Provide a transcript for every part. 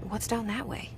What's down that way?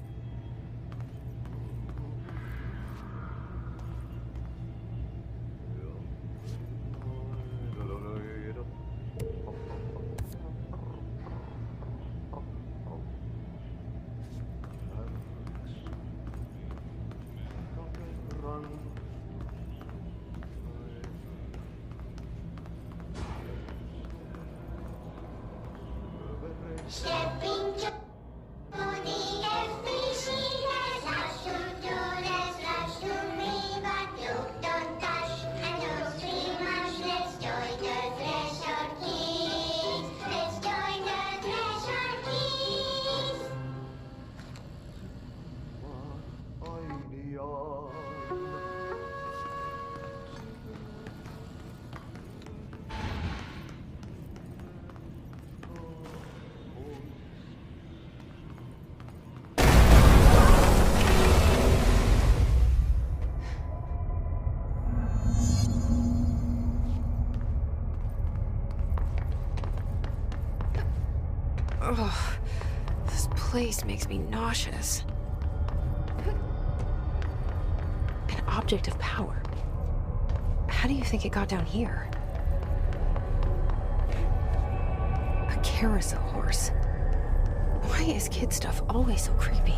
Ugh, this place makes me nauseous. An object of power. How do you think it got down here? A carousel horse. Why is kid stuff always so creepy?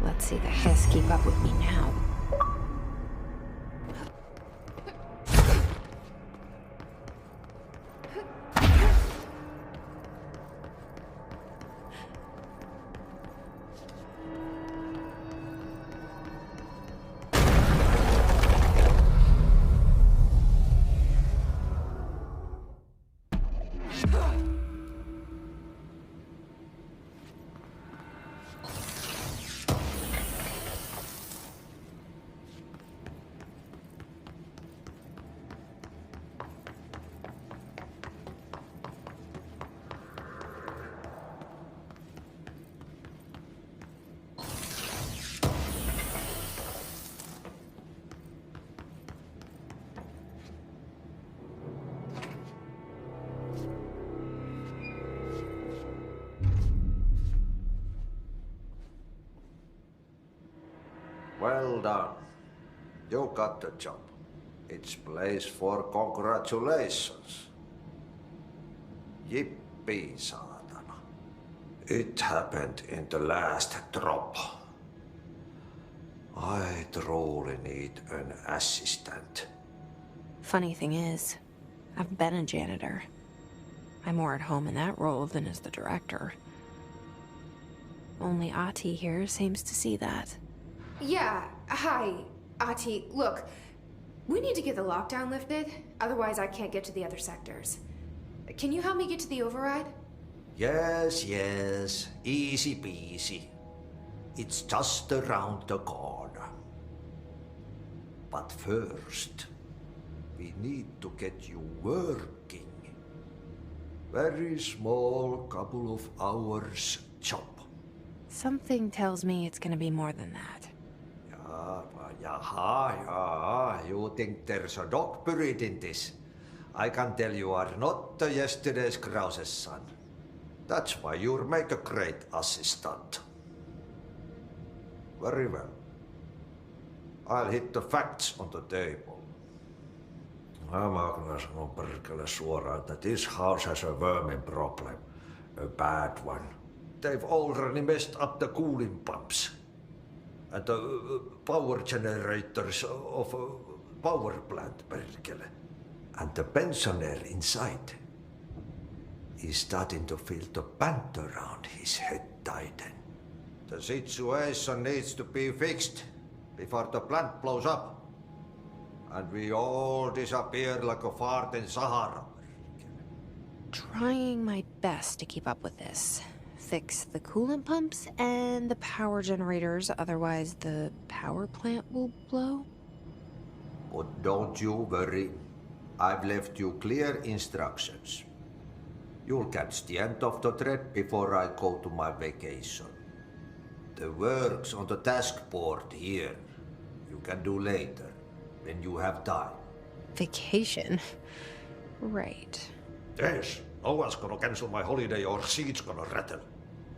Let's see the Hess keep up with me now. Well done. You got the job. It's place for congratulations. Yippee, saatana. It happened in the last drop. I truly need an assistant. Funny thing is, I've been a janitor. I'm more at home in that role than as the director. Only Ati here seems to see that. Yeah, hi, Ati. Look, we need to get the lockdown lifted, otherwise I can't get to the other sectors. Can you help me get to the override? Yes, easy peasy. It's just around the corner. But first, we need to get you working. Very small, couple of hours job. Something tells me it's gonna be more than that. Yeah, you think there's a dog buried in this? I can tell you are not yesterday's Krause's son. That's why you'll make a great assistant. Very well. I'll hit the facts on the table. Mä kyllä sanon perkele suoraan, that this house has a vermin problem. A bad one. They've already messed up the cooling pumps. And the power generators of a power plant, perkele. And the pensioner inside is starting to feel the band around his head tighten. The situation needs to be fixed before the plant blows up. And we all disappear like a fart in Sahara. Trying my best to keep up with this. Fix the coolant pumps and the power generators, otherwise the power plant will blow. But don't you worry. I've left you clear instructions. You'll catch the end of the thread before I go to my vacation. The work's on the task board here. You can do later, when you have time. Vacation? Right. Yes, no one's gonna cancel my holiday or seat's gonna rattle.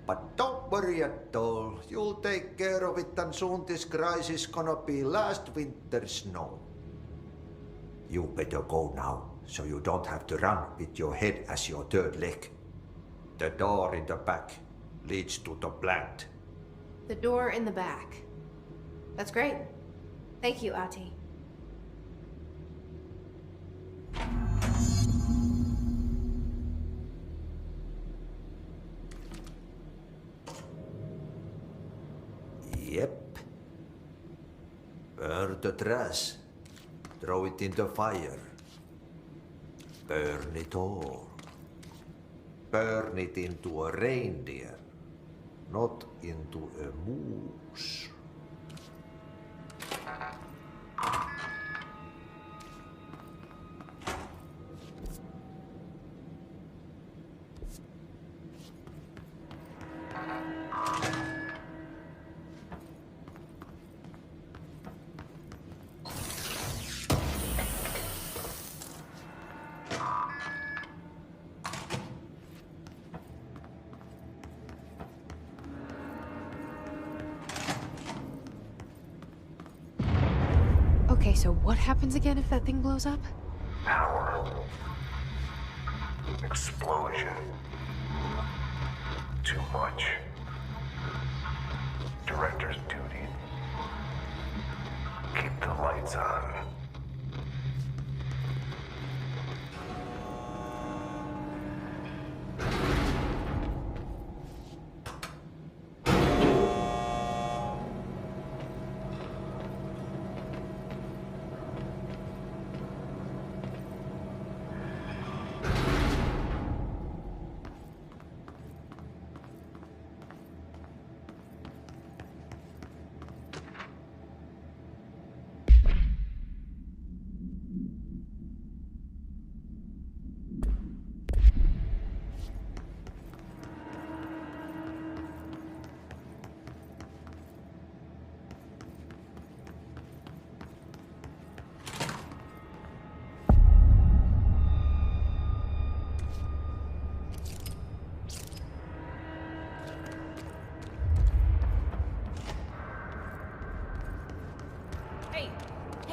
But don't worry at all. You'll take care of it and soon this crisis gonna be last winter's snow. You better go now, so you don't have to run with your head as your third leg. The door in the back leads to the plant. The door in the back. That's great. Thank you, Ati. Yep. Burn the trash. Throw it in the fire. Burn it all. Burn it into a reindeer, not into a moose. Okay, so what happens again if that thing blows up? Power. Explosion. Too much. Director's duty. Keep the lights on.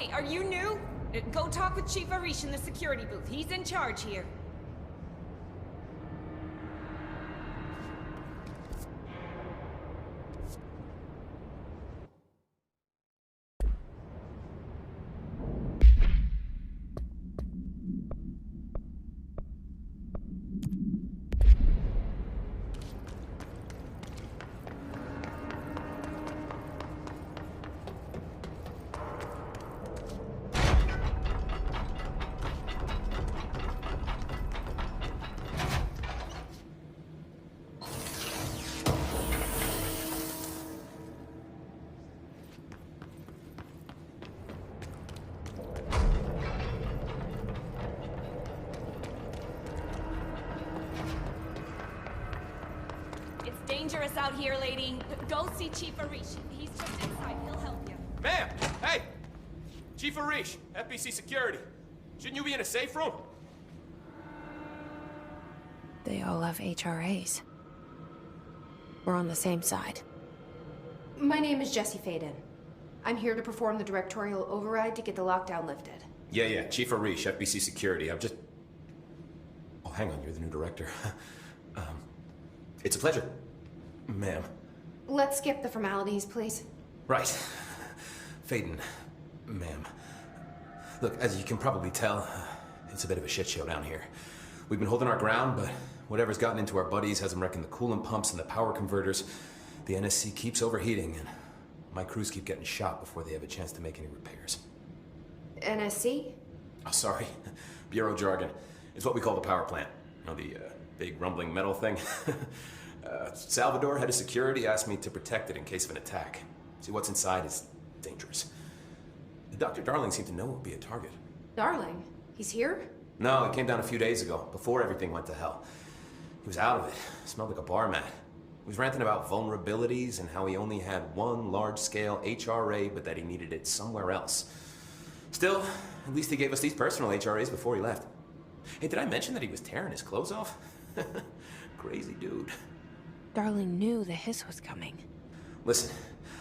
Hey, are you new? Go talk with Chief Arish in the security booth. He's in charge here. Dangerous out here, lady. Go see Chief Arish. He's just inside. He'll help you. Ma'am! Hey! Chief Arish, FBC Security. Shouldn't you be in a safe room? They all have HRAs. We're on the same side. My name is Jesse Faden. I'm here to perform the directorial override to get the lockdown lifted. Yeah, Chief Arish, FBC Security. I'm just... Oh, hang on, you're the new director. It's a pleasure, ma'am. Let's skip the formalities, please. Right. Faden, ma'am. Look, as you can probably tell, it's a bit of a shit show down here. We've been holding our ground, but whatever's gotten into our buddies has them wrecking the coolant pumps and the power converters. The NSC keeps overheating, and my crews keep getting shot before they have a chance to make any repairs. NSC? Oh, sorry. Bureau jargon. It's what we call the power plant. You know, the big rumbling metal thing? Salvador, head of security, asked me to protect it in case of an attack. See, what's inside is dangerous. Dr. Darling seemed to know it would be a target. Darling? He's here? No, he came down a few days ago, before everything went to hell. He was out of it. Smelled like a bar mat. He was ranting about vulnerabilities and how he only had one large-scale HRA, but that he needed it somewhere else. Still, at least he gave us these personal HRAs before he left. Hey, did I mention that he was tearing his clothes off? Crazy dude. Darling knew the hiss was coming. Listen,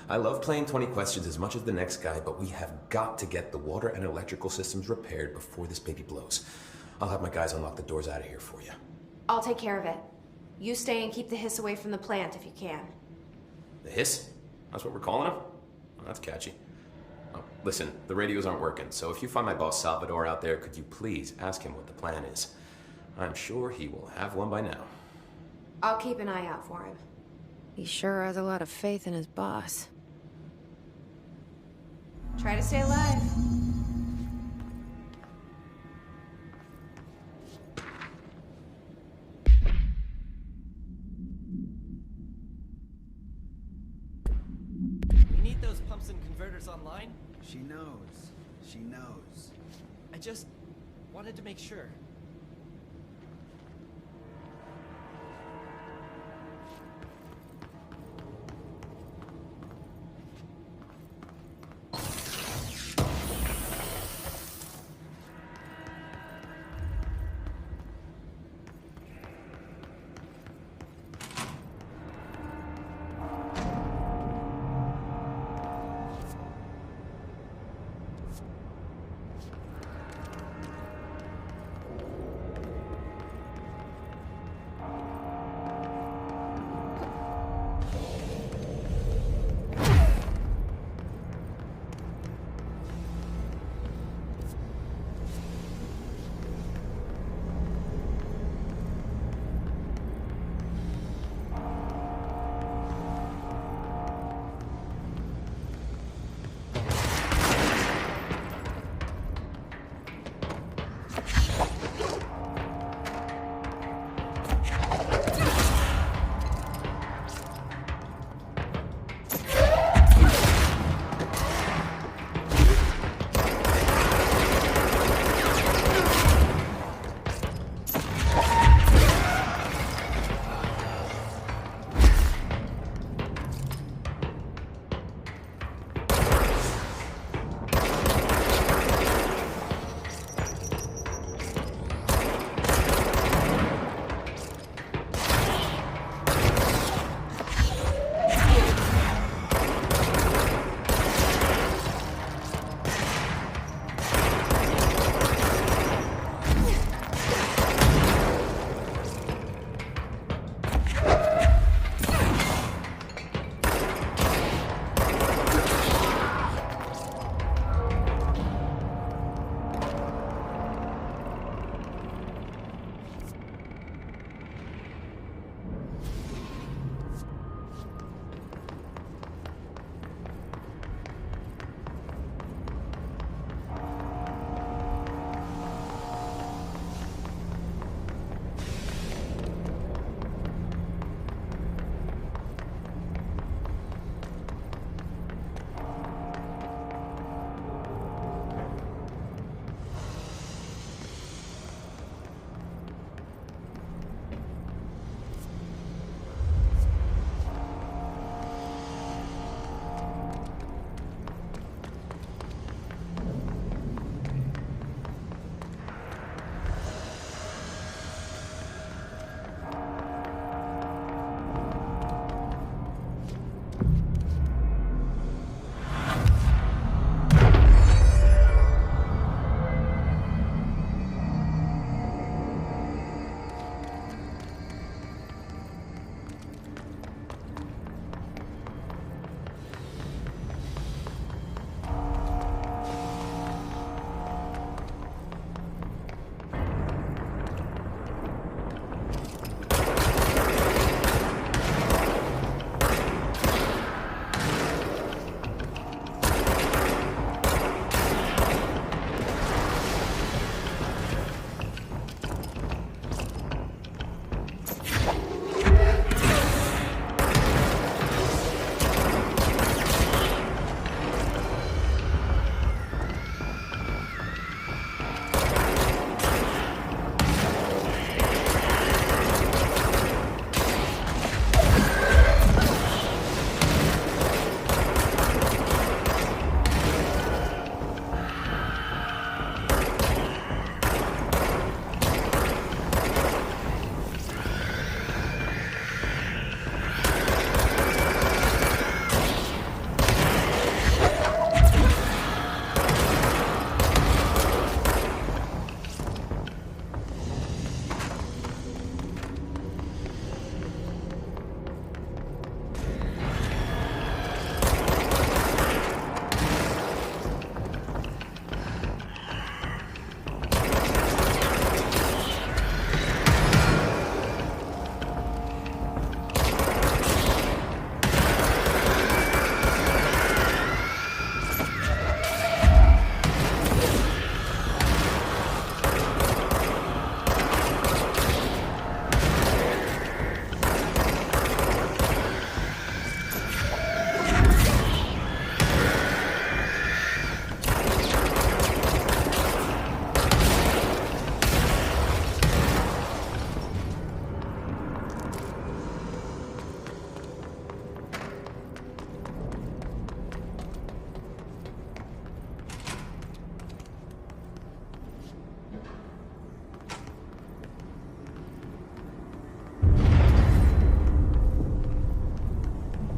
I love playing 20 questions as much as the next guy, but we have got to get the water and electrical systems repaired before this baby blows. I'll have my guys unlock the doors out of here for you. I'll take care of it. You stay and keep the hiss away from the plant if you can. The hiss? That's what we're calling him? Well, that's catchy. Oh, listen, the radios aren't working, so if you find my boss Salvador out there, could you please ask him what the plan is? I'm sure he will have one by now. I'll keep an eye out for him. He sure has a lot of faith in his boss. Try to stay alive. We need those pumps and converters online. She knows. She knows. I just wanted to make sure.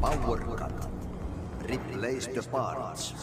Power cut. Replace the parts.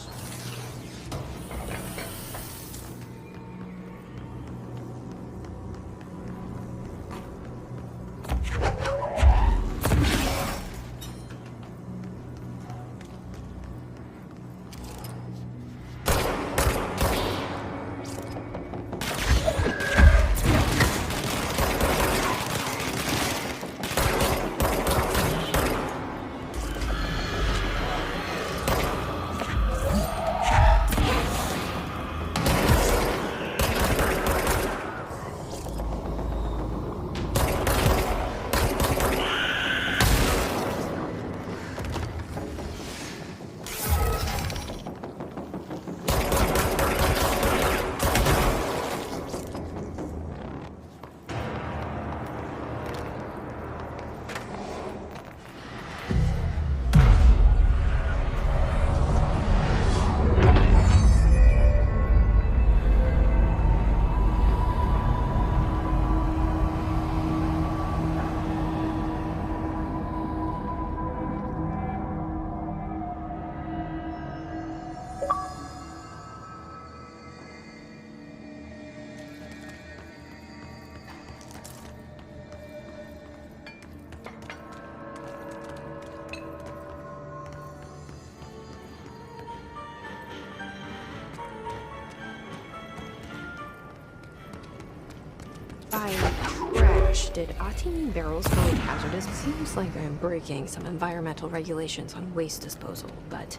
By trash, did Ati mean barrels full of hazardous? Seems like I'm breaking some environmental regulations on waste disposal, but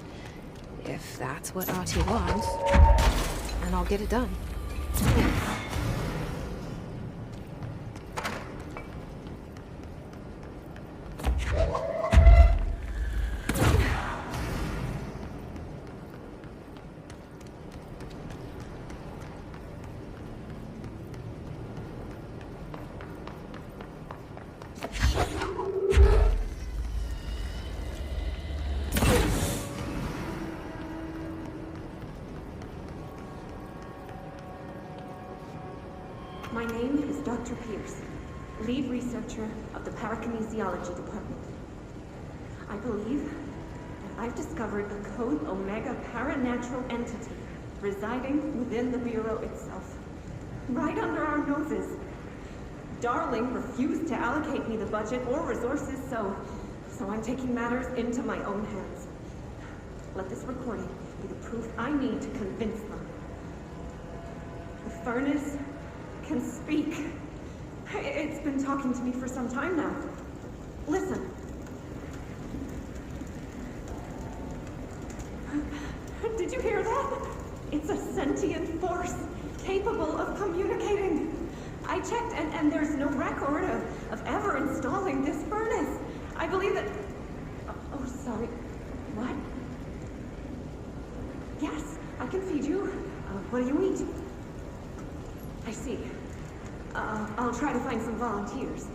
if that's what Ati wants, then I'll get it done. My name is Dr. Pierce, lead researcher of the Parakinesiology Department. I believe that I've discovered a Code Omega paranatural entity residing within the Bureau itself, right under our noses. Darling refused to allocate me the budget or resources, so I'm taking matters into my own hands. Let this recording be the proof I need to convince them. The furnace can speak. It's been talking to me for some time now. Listen. Did you hear that? It's a sentient force capable of communicating. I checked and there's no record of ever installing this furnace. I believe that... Oh, sorry. What? Yes, I can feed you. What do you eat? I see. I'll try to find some volunteers.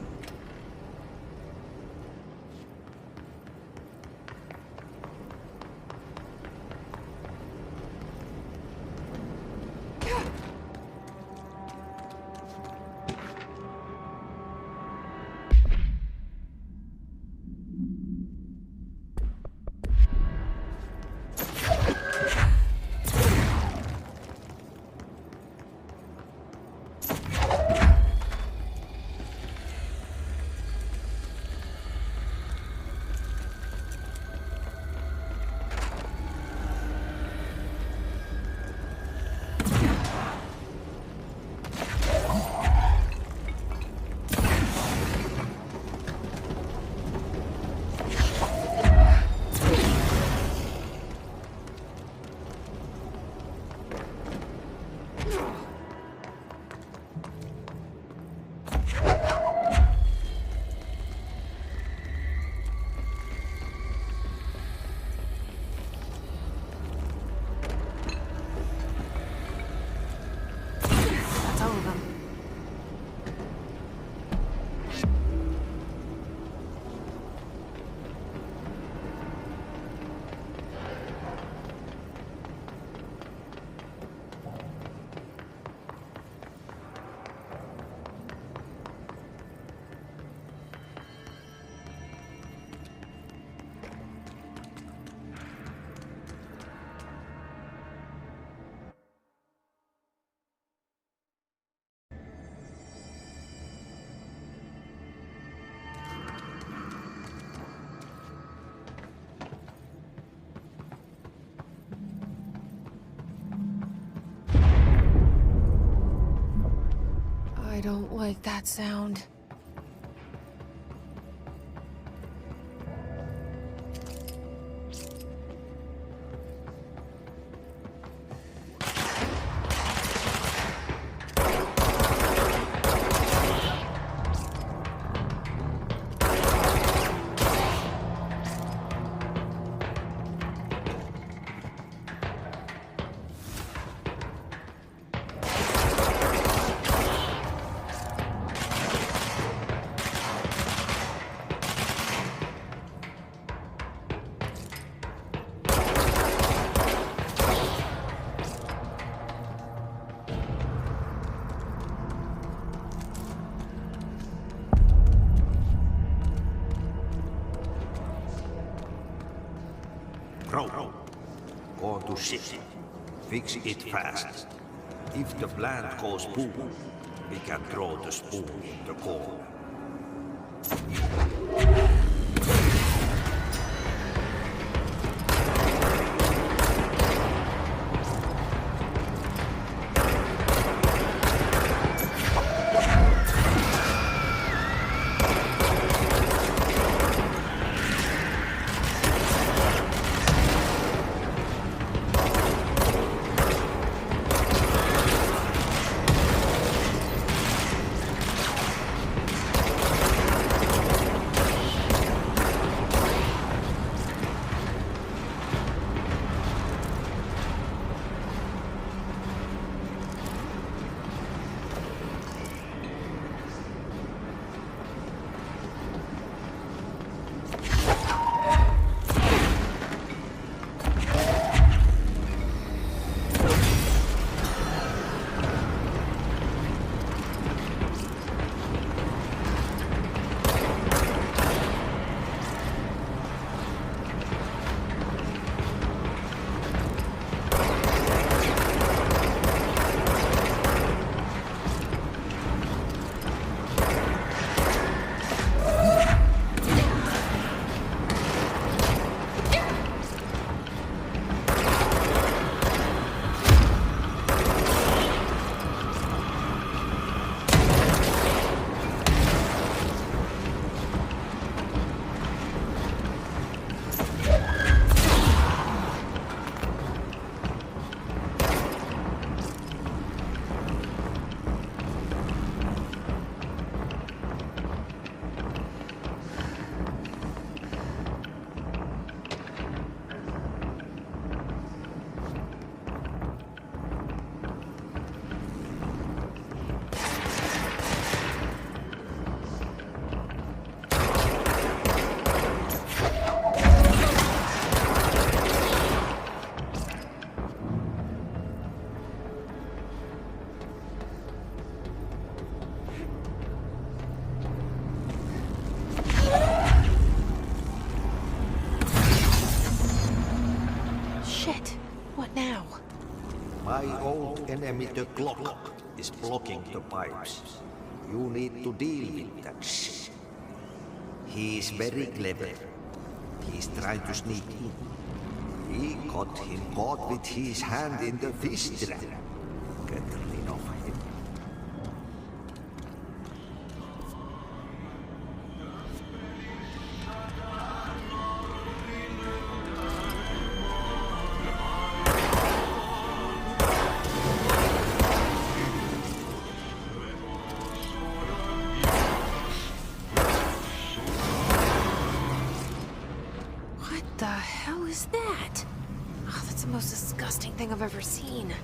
don't like that sound. Bro, go to ship. Fix it fast. If the plant goes boom, we can throw the spoon in the corner. My old enemy, the clock, is blocking the pipes. You need to deal with that shit. He is very clever. He's trying to sneak in. We got him caught with his hand in the fish trap. Get rid of him. The hell is that? Oh, that's the most disgusting thing I've ever seen.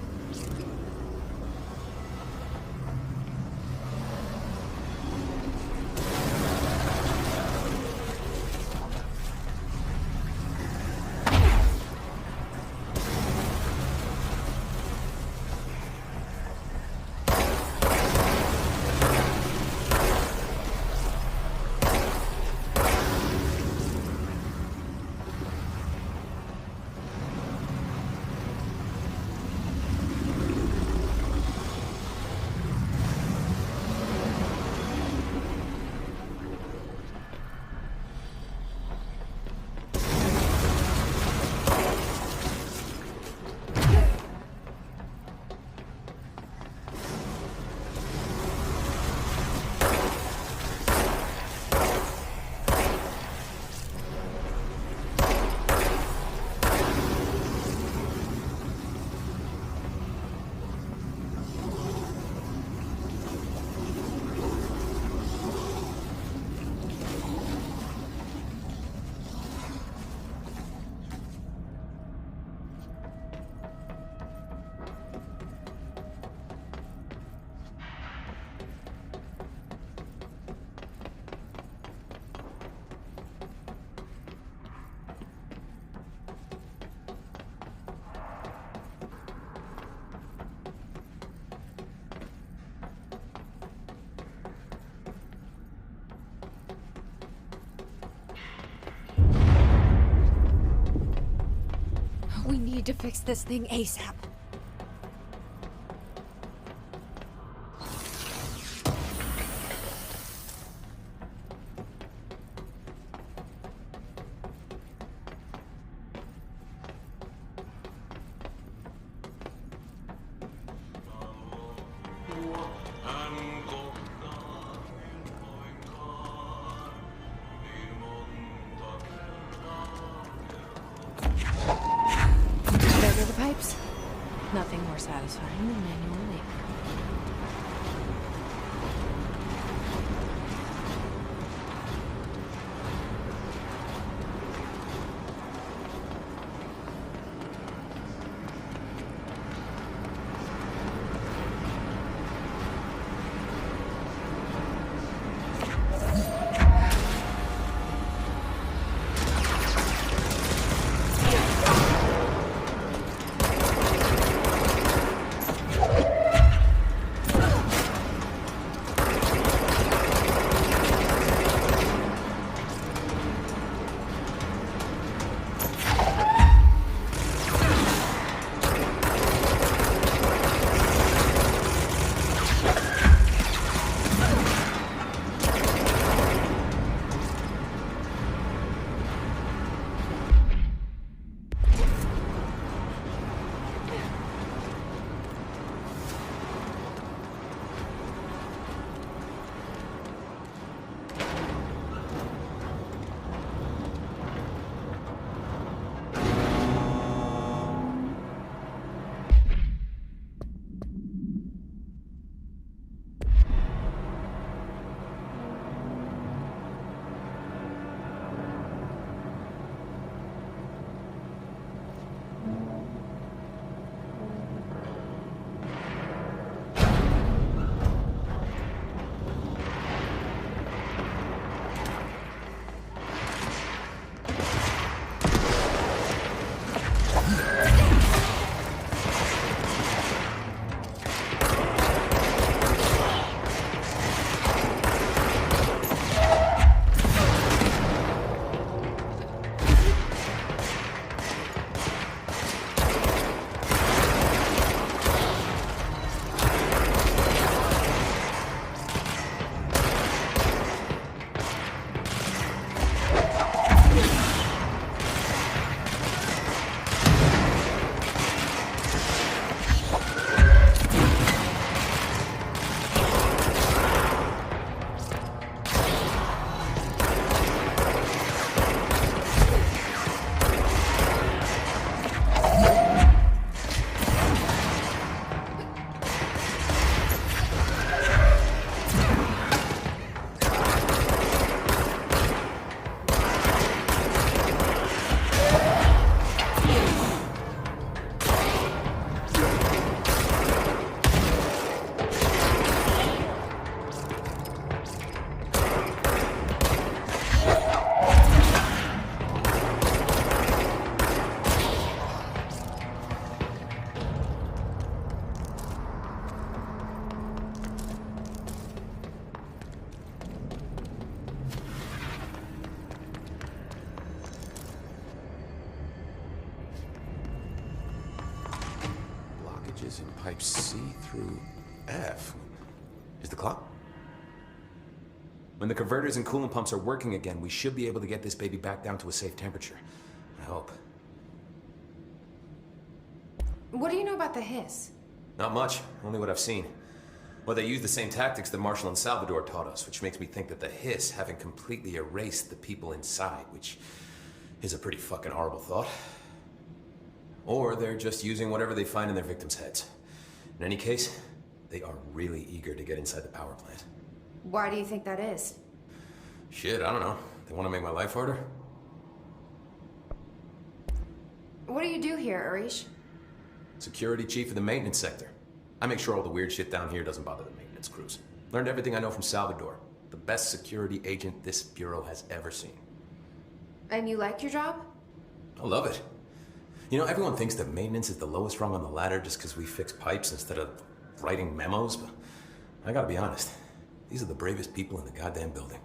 We need to fix this thing ASAP. There are the pipes. Nothing more satisfying than manual labor. In pipe C through F. Is the clock? When the converters and coolant pumps are working again, we should be able to get this baby back down to a safe temperature. I hope. What do you know about the hiss? Not much, only what I've seen. Well, they use the same tactics that Marshall and Salvador taught us, which makes me think that the hiss haven't completely erased the people inside, which is a pretty fucking horrible thought. Or they're just using whatever they find in their victims' heads. In any case, they are really eager to get inside the power plant. Why do you think that is? Shit, I don't know. They want to make my life harder? What do you do here, Arish? Security chief of the maintenance sector. I make sure all the weird shit down here doesn't bother the maintenance crews. Learned everything I know from Salvador. The best security agent this bureau has ever seen. And you like your job? I love it. You know, everyone thinks that maintenance is the lowest rung on the ladder just because we fix pipes instead of writing memos, but I gotta be honest. These are the bravest people in the goddamn building.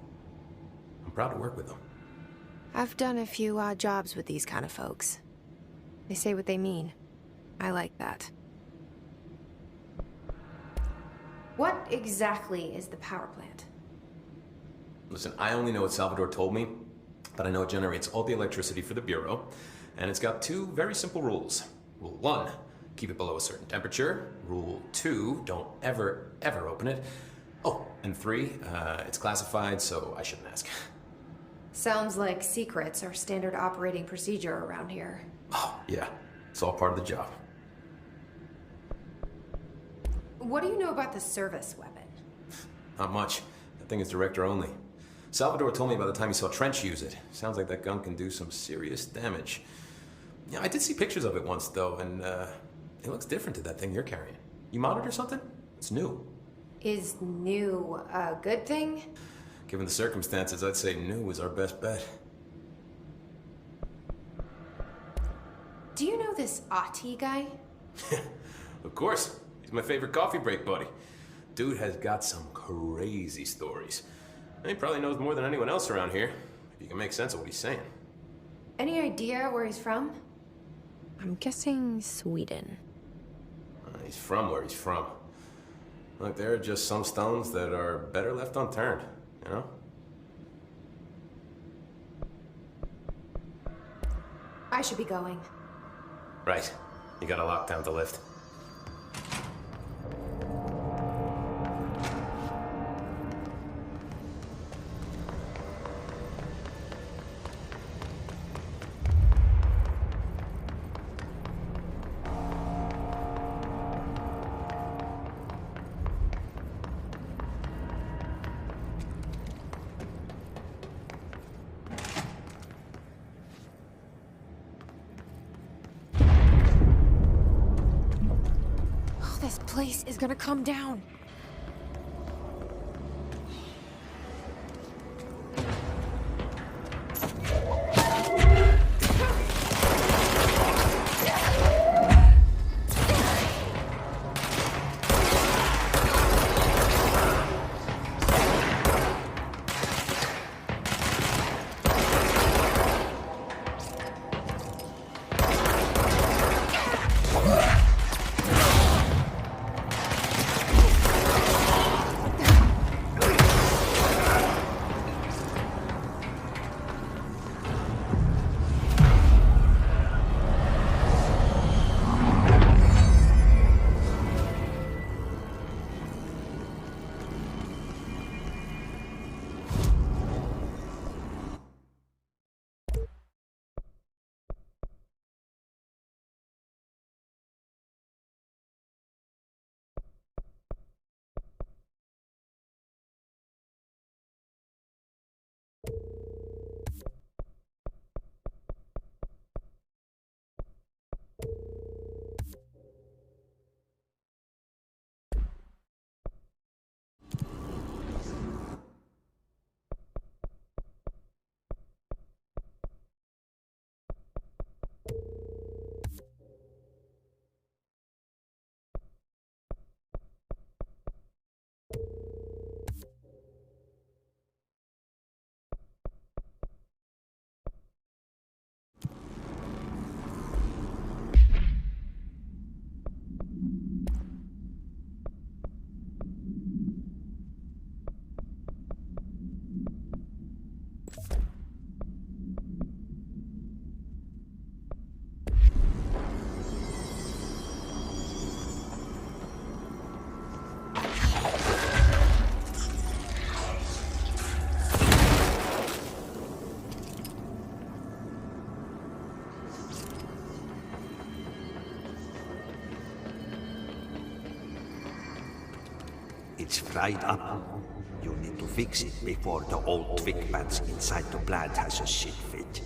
I'm proud to work with them. I've done a few odd jobs with these kind of folks. They say what they mean. I like that. What exactly is the power plant? Listen, I only know what Salvador told me, but I know it generates all the electricity for the Bureau, and it's got 2 very simple rules. Rule 1, keep it below a certain temperature. Rule 2, don't ever open it. Oh, and 3, it's classified, so I shouldn't ask. Sounds like secrets are standard operating procedure around here. Oh, yeah. It's all part of the job. What do you know about the service weapon? Not much. That thing is director only. Salvador told me by the time he saw Trench use it. Sounds like that gun can do some serious damage. Yeah, I did see pictures of it once, though, and it looks different to that thing you're carrying. You monitor something? It's new. Is new a good thing? Given the circumstances, I'd say new is our best bet. Do you know this Ati guy? Of course. He's my favorite coffee break buddy. Dude has got some crazy stories. And he probably knows more than anyone else around here, if you can make sense of what he's saying. Any idea where he's from? I'm guessing Sweden. He's from where he's from. Look, there are just some stones that are better left unturned, you know? I should be going. Right. You gotta lock down the lift. This place is gonna come down. It's fried up. You need to fix it before the old twig bats inside the plant has a shit fit.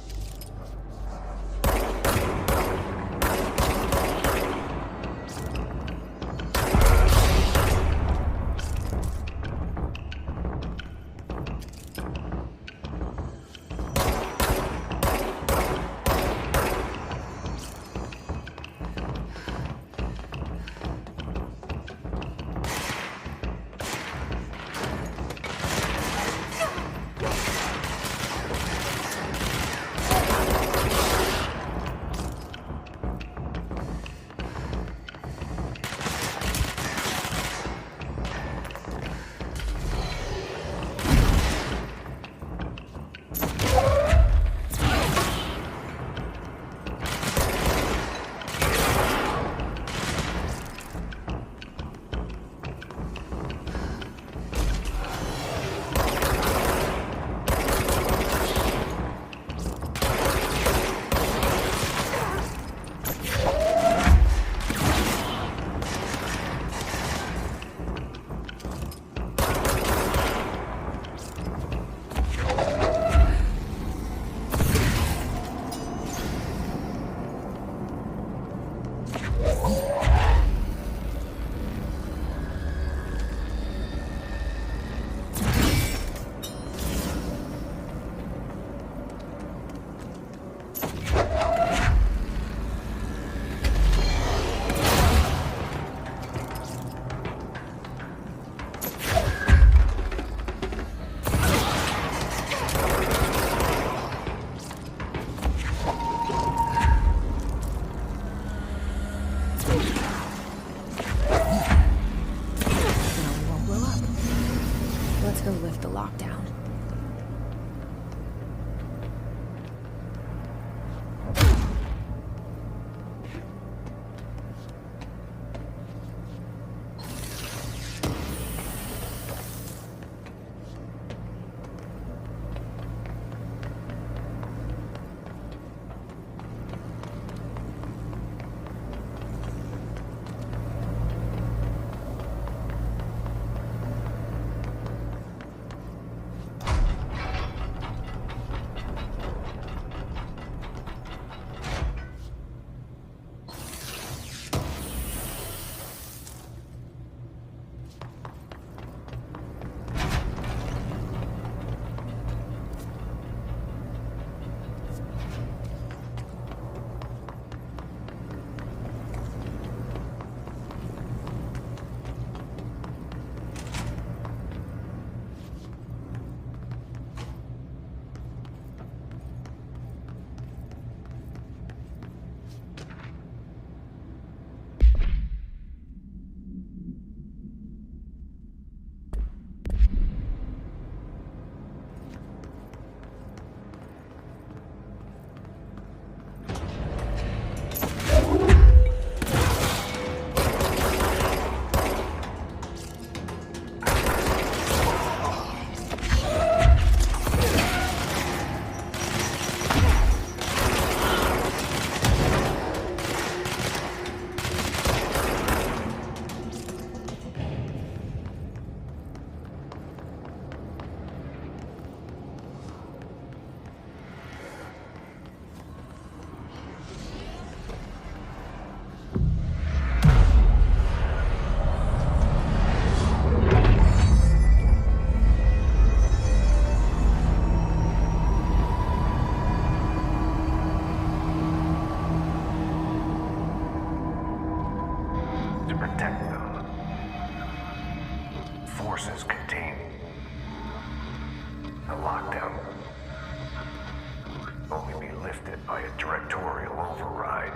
directorial override.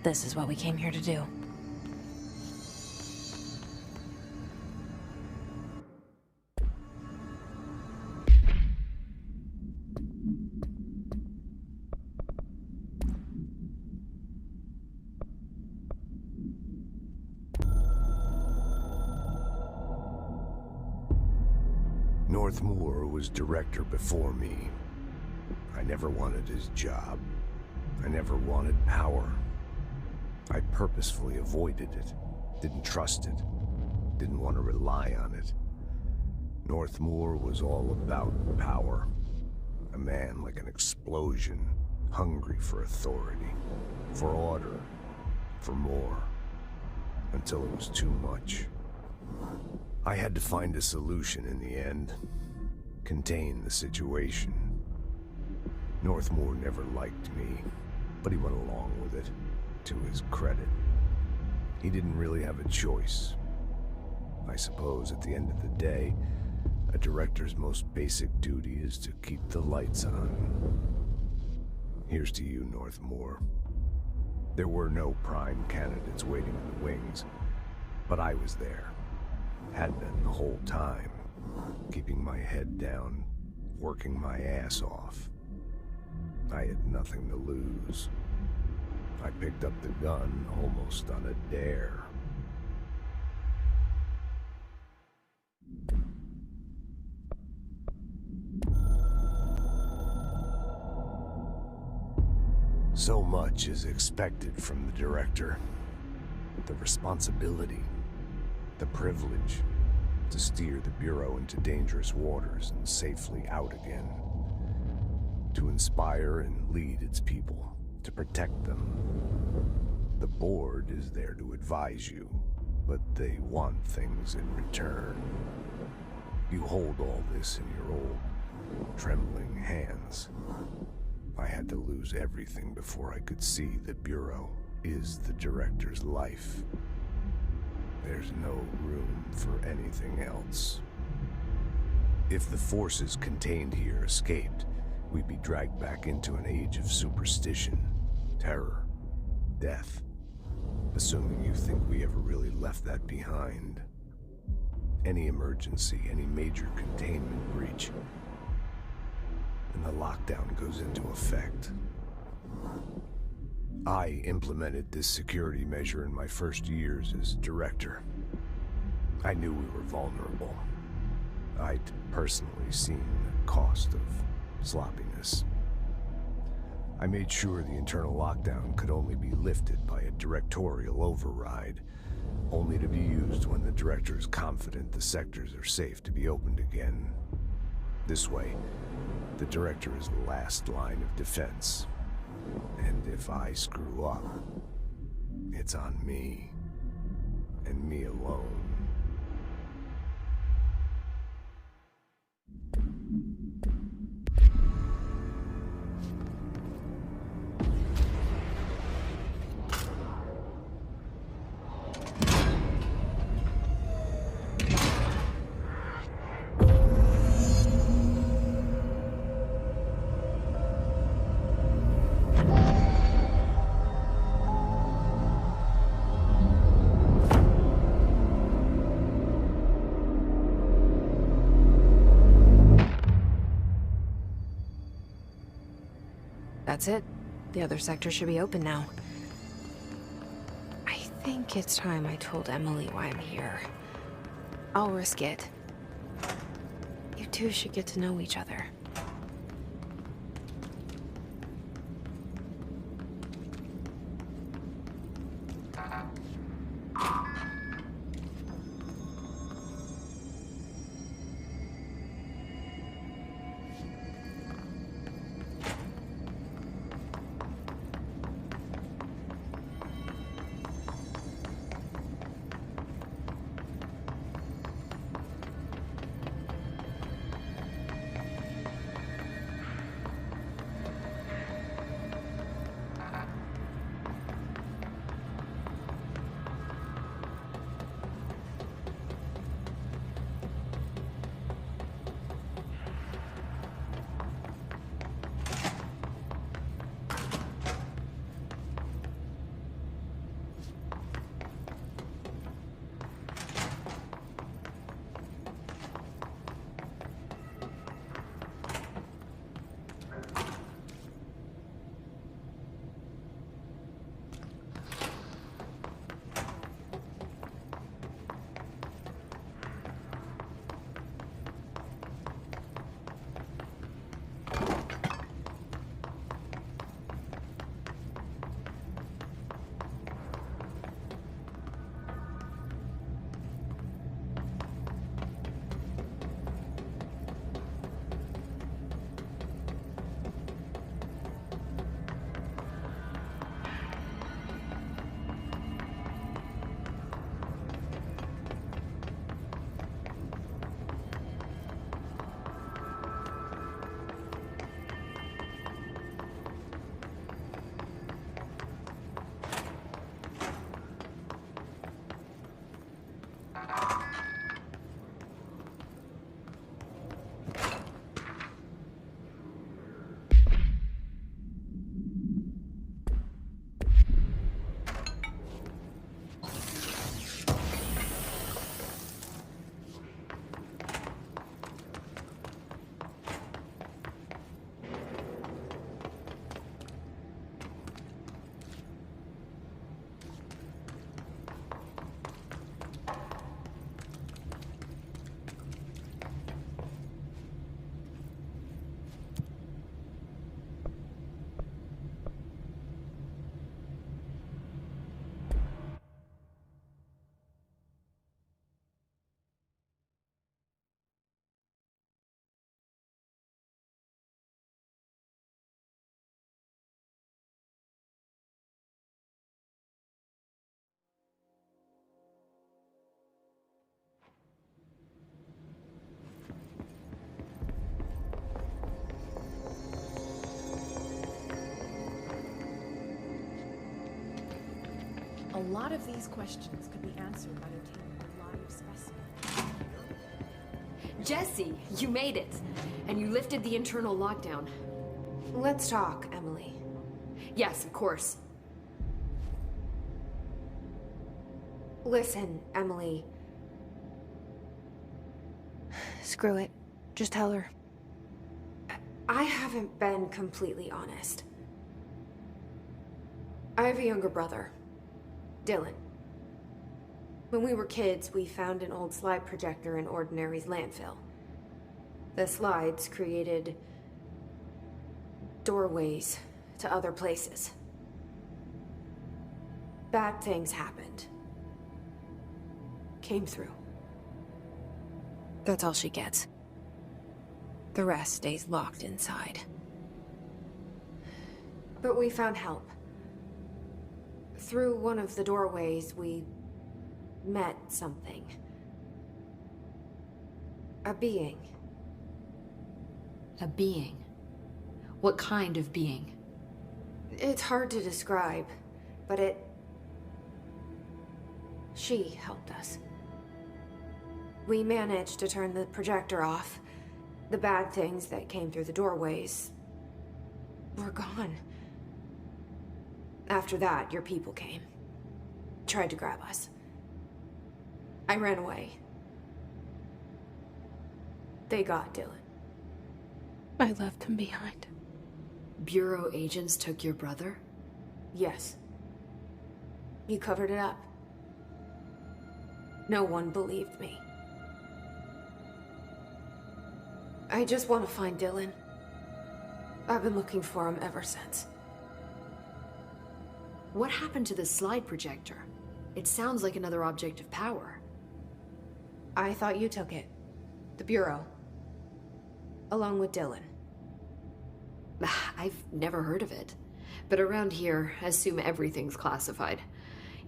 This is what we came here to do. Northmoor was director before me. I never wanted his job. I never wanted power. I purposefully avoided it, didn't trust it, didn't want to rely on it. Northmoor was all about power. A man like an explosion, hungry for authority, for order, for more, until it was too much. I had to find a solution in the end, contain the situation. Northmoor never liked me, but he went along with it, to his credit. He didn't really have a choice. I suppose at the end of the day, a director's most basic duty is to keep the lights on. Here's to you, Northmoor. There were no prime candidates waiting in the wings, but I was there. Had been the whole time, keeping my head down, working my ass off. I had nothing to lose. I picked up the gun almost on a dare. So much is expected from the director. The responsibility, the privilege to steer the Bureau into dangerous waters and safely out again. To inspire and lead its people, to protect them. The board is there to advise you, but they want things in return. You hold all this in your old, trembling hands. I had to lose everything before I could see the Bureau is the director's life. There's no room for anything else. If the forces contained here escaped, we'd be dragged back into an age of superstition, terror, death. Assuming you think we ever really left that behind. Any emergency, any major containment breach, and the lockdown goes into effect. I implemented this security measure in my first years as director. I knew we were vulnerable. I'd personally seen the cost of sloppiness. I made sure the internal lockdown could only be lifted by a directorial override, only to be used when the director is confident the sectors are safe to be opened again. This way, the director is the last line of defense. And if I screw up, it's on me, and me alone. That's it. The other sector should be open now. I think it's time I told Emily why I'm here. I'll risk it. You two should get to know each other. lot of these questions could be answered by obtaining a live specimen. Jesse, you made it! And you lifted the internal lockdown. Let's talk, Emily. Yes, of course. Listen, Emily. Screw it. Just tell her. I haven't been completely honest. I have a younger brother, Dylan. When we were kids, we found an old slide projector in Ordinary's landfill. The slides created doorways to other places. Bad things happened. Came through. That's all she gets. The rest stays locked inside. But we found help. Through one of the doorways, we met something. A being. A being? What kind of being? It's hard to describe, but she helped us. We managed to turn the projector off. The bad things that came through the doorways were gone. After that, your people came. Tried to grab us. I ran away. They got Dylan. I left him behind. Bureau agents took your brother? Yes. You covered it up. No one believed me. I just want to find Dylan. I've been looking for him ever since. What happened to the slide projector? It sounds like another object of power. I thought you took it. The Bureau. Along with Dylan. I've never heard of it. But around here, I assume everything's classified.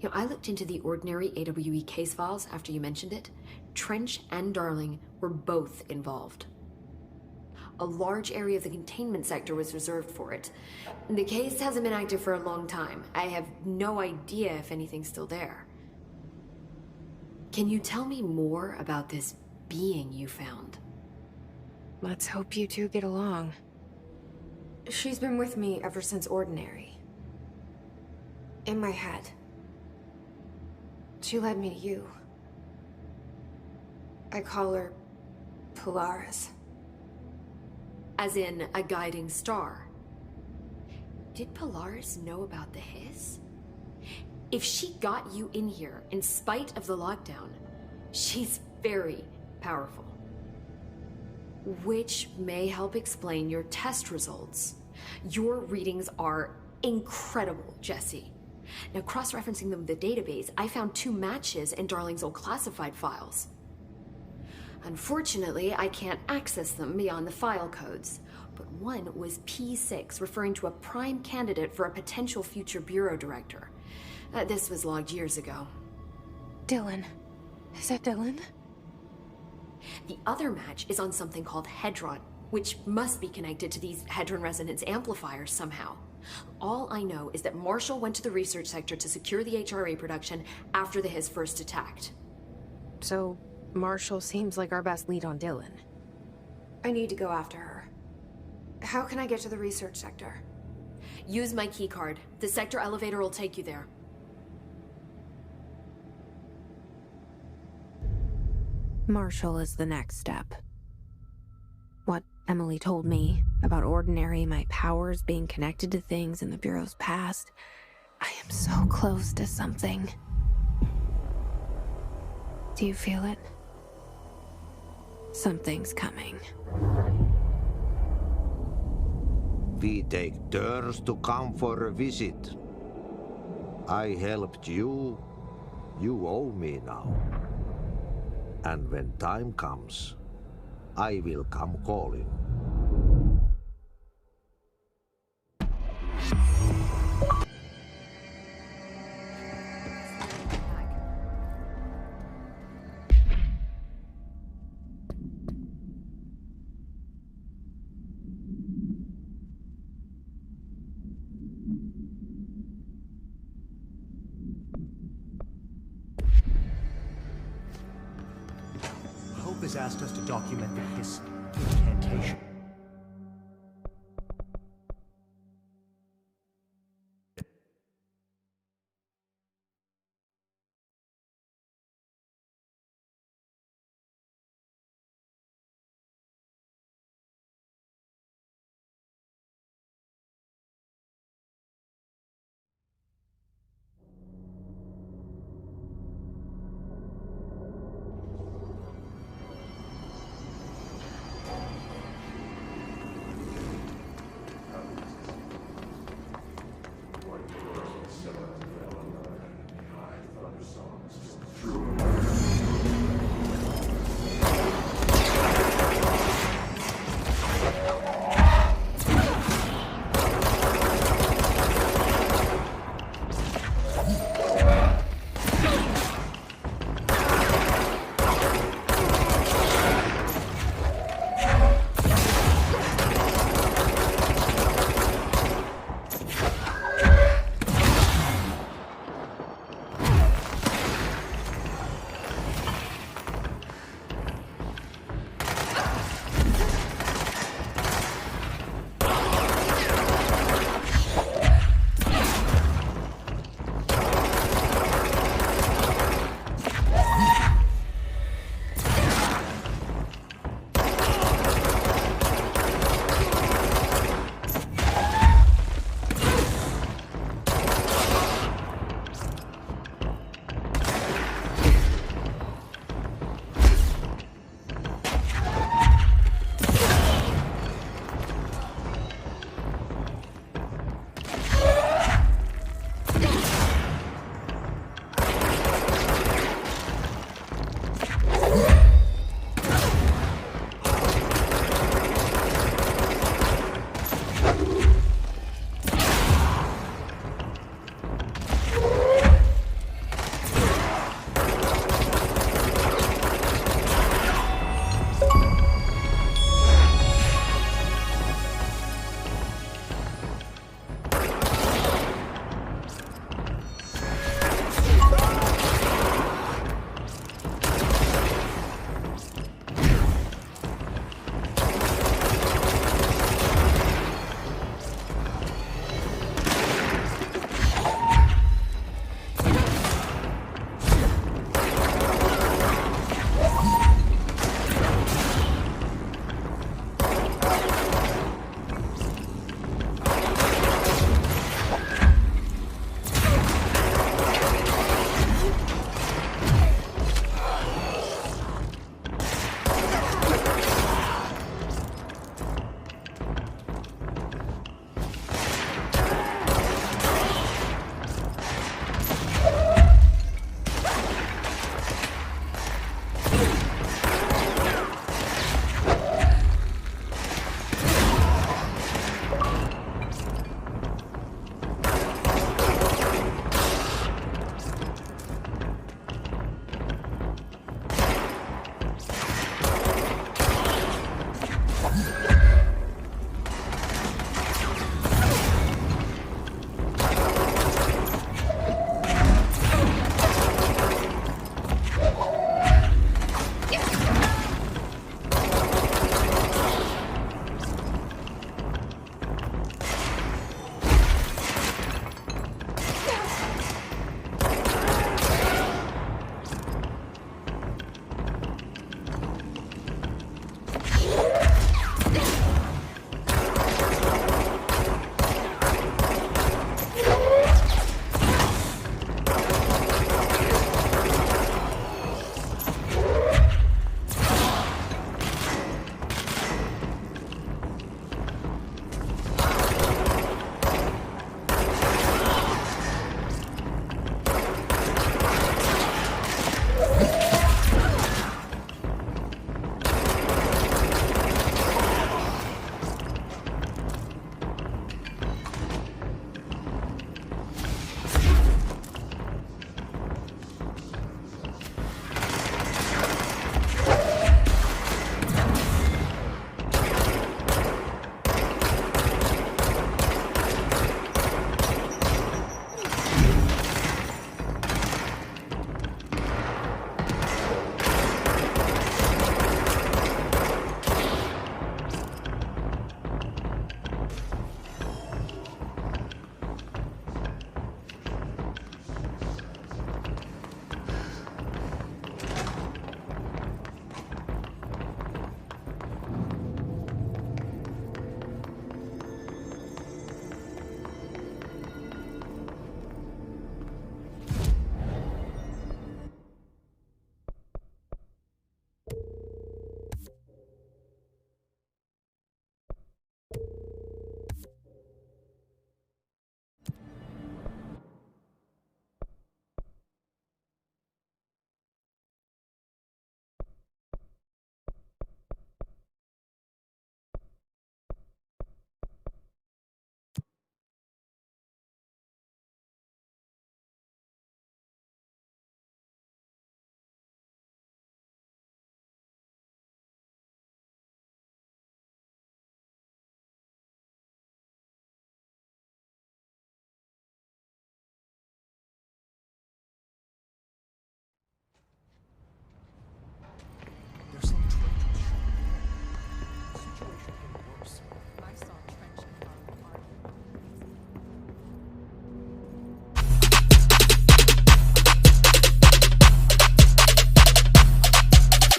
You know, I looked into the Ordinary AWE case files after you mentioned it. Trench and Darling were both involved. A large area of the containment sector was reserved for it. The case hasn't been active for a long time. I have no idea if anything's still there. Can you tell me more about this being you found? Let's hope you two get along. She's been with me ever since Ordinary. In my head. She led me to you. I call her Polaris. As in a guiding star. Did Polaris know about the hiss? If she got you in here in spite of the lockdown, she's very powerful. Which may help explain your test results. Your readings are incredible, Jesse. Now, cross-referencing them with the database, I found 2 matches in Darling's old classified files. Unfortunately, I can't access them beyond the file codes, but one was P6, referring to a prime candidate for a potential future bureau director. This was logged years ago. Dylan. Is that Dylan? The other match is on something called Hedron, which must be connected to these Hedron resonance amplifiers somehow. All I know is that Marshall went to the research sector to secure the HRA production after the hiss first attacked. So, Marshall seems like our best lead on Dylan. I need to go after her. How can I get to the research sector? Use my keycard. The sector elevator will take you there. Marshall is the next step. What Emily told me about Ordinary, my powers being connected to things in the Bureau's past, I am so close to something. Do you feel it? Something's coming. We take turns to come for a visit. I helped you. You owe me now. And when time comes, I will come calling. has asked us to document the Hiss incantation.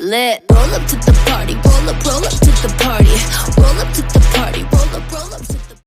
lit. Roll up to the party, roll up to the party. Roll up to the party, roll up to the